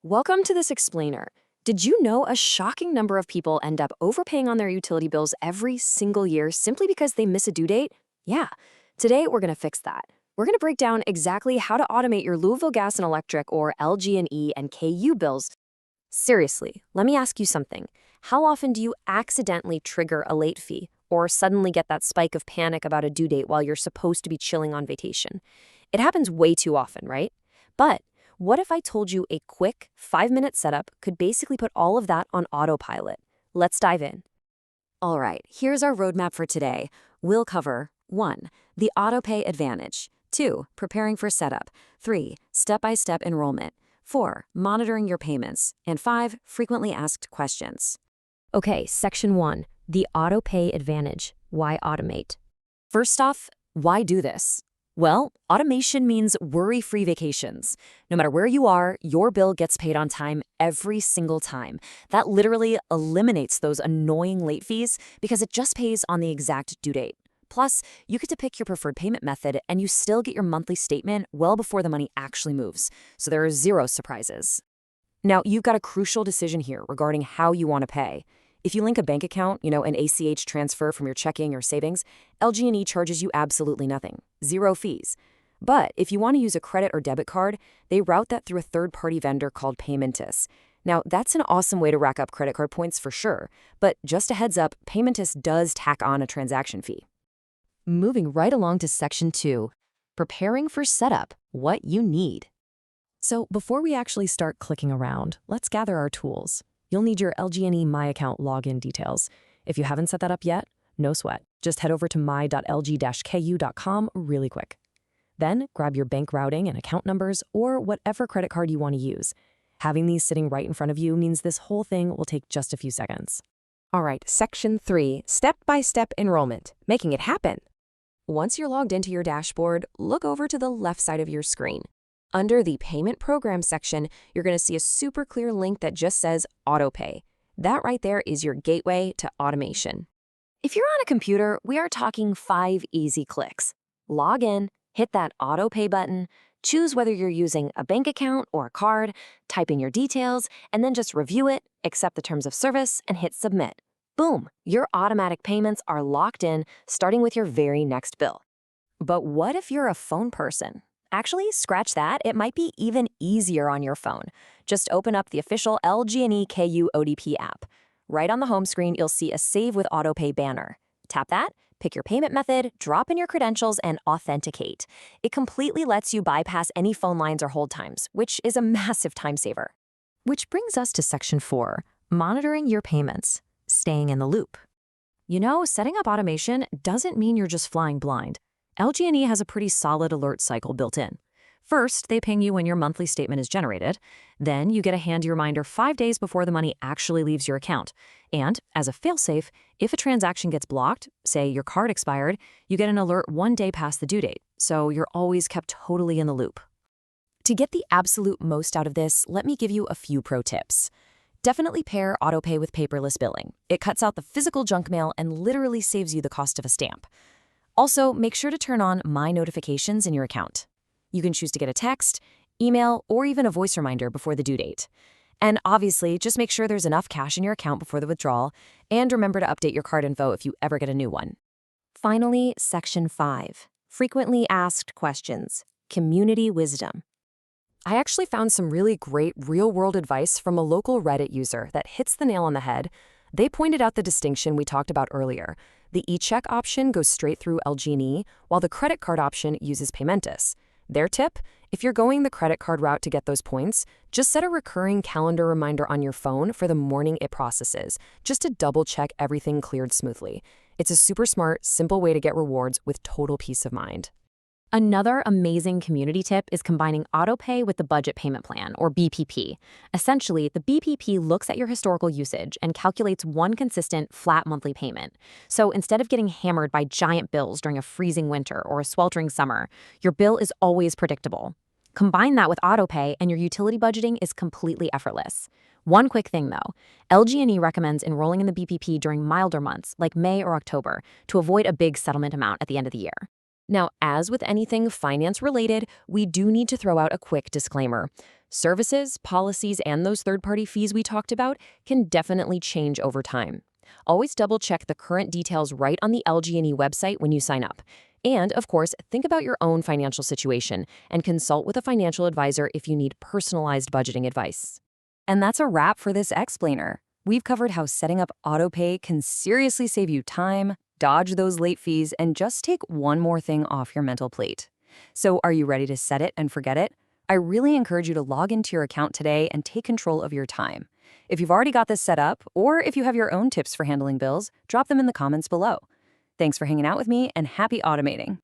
Welcome to this explainer. Did you know a shocking number of people end up overpaying on their utility bills every single year simply because they miss a due date? Yeah, today we're going to fix that. We're going to break down exactly how to automate your Louisville Gas and Electric or LG&E and KU bills. Seriously, let me ask you something. How often do you accidentally trigger a late fee or suddenly get that spike of panic about a due date while you're supposed to be chilling on vacation? It happens way too often, right? But what if I told you a quick 5-minute setup could basically put all of that on autopilot? Let's dive in. All right, here's our roadmap for today. We'll cover 1. The Autopay advantage. 2. Preparing for setup. 3. Step-by-step enrollment. 4. Monitoring your payments. And 5. Frequently asked questions. Okay, Section 1. The Autopay advantage. Why automate? First off, why do this? Well, automation means worry-free vacations. No matter where you are, your bill gets paid on time every single time. That literally eliminates those annoying late fees because it just pays on the exact due date. Plus, you get to pick your preferred payment method and you still get your monthly statement well before the money actually moves. So there are zero surprises. Now, you've got a crucial decision here regarding how you want to pay. If you link a bank account, an ACH transfer from your checking or savings, LG&E charges you absolutely nothing, zero fees. But if you want to use a credit or debit card, they route that through a third-party vendor called Paymentus. Now, that's an awesome way to rack up credit card points for sure, but just a heads up, Paymentus does tack on a transaction fee. Moving right along to Section 2, preparing for setup, what you need. So before we actually start clicking around, let's gather our tools. You'll need your LG&E My Account login details. If you haven't set that up yet, no sweat. Just head over to my.lg-ku.com really quick. Then grab your bank routing and account numbers or whatever credit card you want to use. Having these sitting right in front of you means this whole thing will take just a few seconds. All right, Section 3, step-by-step enrollment, making it happen. Once you're logged into your dashboard, look over to the left side of your screen. Under the Payment Program section, you're going to see a super clear link that just says Autopay. That right there is your gateway to automation. If you're on a computer, we are talking 5 easy clicks. Log in, hit that Autopay button, choose whether you're using a bank account or a card, type in your details, and then just review it, accept the terms of service, and hit Submit. Boom! Your automatic payments are locked in, starting with your very next bill. But what if you're a phone person? Actually, scratch that. It might be even easier on your phone. Just open up the official LG&E KU ODP app. Right on the home screen, you'll see a Save with Autopay banner. Tap that, pick your payment method, drop in your credentials, and authenticate. It completely lets you bypass any phone lines or hold times, which is a massive time saver. Which brings us to Section 4, monitoring your payments, staying in the loop. Setting up automation doesn't mean you're just flying blind. LG&E has a pretty solid alert cycle built in. First, they ping you when your monthly statement is generated. Then you get a handy reminder 5 days before the money actually leaves your account. And, as a failsafe, if a transaction gets blocked, say your card expired, you get an alert 1 day past the due date, so you're always kept totally in the loop. To get the absolute most out of this, let me give you a few pro tips. Definitely pair Autopay with paperless billing. It cuts out the physical junk mail and literally saves you the cost of a stamp. Also, make sure to turn on My Notifications in your account. You can choose to get a text, email, or even a voice reminder before the due date. And obviously, just make sure there's enough cash in your account before the withdrawal, and remember to update your card info if you ever get a new one. Finally, Section 5, frequently asked questions, community wisdom. I actually found some really great real-world advice from a local Reddit user that hits the nail on the head. They pointed out the distinction we talked about earlier. The e-check option goes straight through LG&E, while the credit card option uses Paymentus. Their tip? If you're going the credit card route to get those points, just set a recurring calendar reminder on your phone for the morning it processes, just to double-check everything cleared smoothly. It's a super smart, simple way to get rewards with total peace of mind. Another amazing community tip is combining Autopay with the Budget Payment Plan, or BPP. Essentially, the BPP looks at your historical usage and calculates one consistent, flat monthly payment. So instead of getting hammered by giant bills during a freezing winter or a sweltering summer, your bill is always predictable. Combine that with Autopay and your utility budgeting is completely effortless. One quick thing though, LG&E recommends enrolling in the BPP during milder months like May or October to avoid a big settlement amount at the end of the year. Now, as with anything finance-related, we do need to throw out a quick disclaimer. Services, policies, and those third-party fees we talked about can definitely change over time. Always double-check the current details right on the LG&E website when you sign up. And, of course, think about your own financial situation and consult with a financial advisor if you need personalized budgeting advice. And that's a wrap for this explainer. We've covered how setting up Autopay can seriously save you time, dodge those late fees, and just take one more thing off your mental plate. So are you ready to set it and forget it? I really encourage you to log into your account today and take control of your time. If you've already got this set up, or if you have your own tips for handling bills, drop them in the comments below. Thanks for hanging out with me, and happy automating.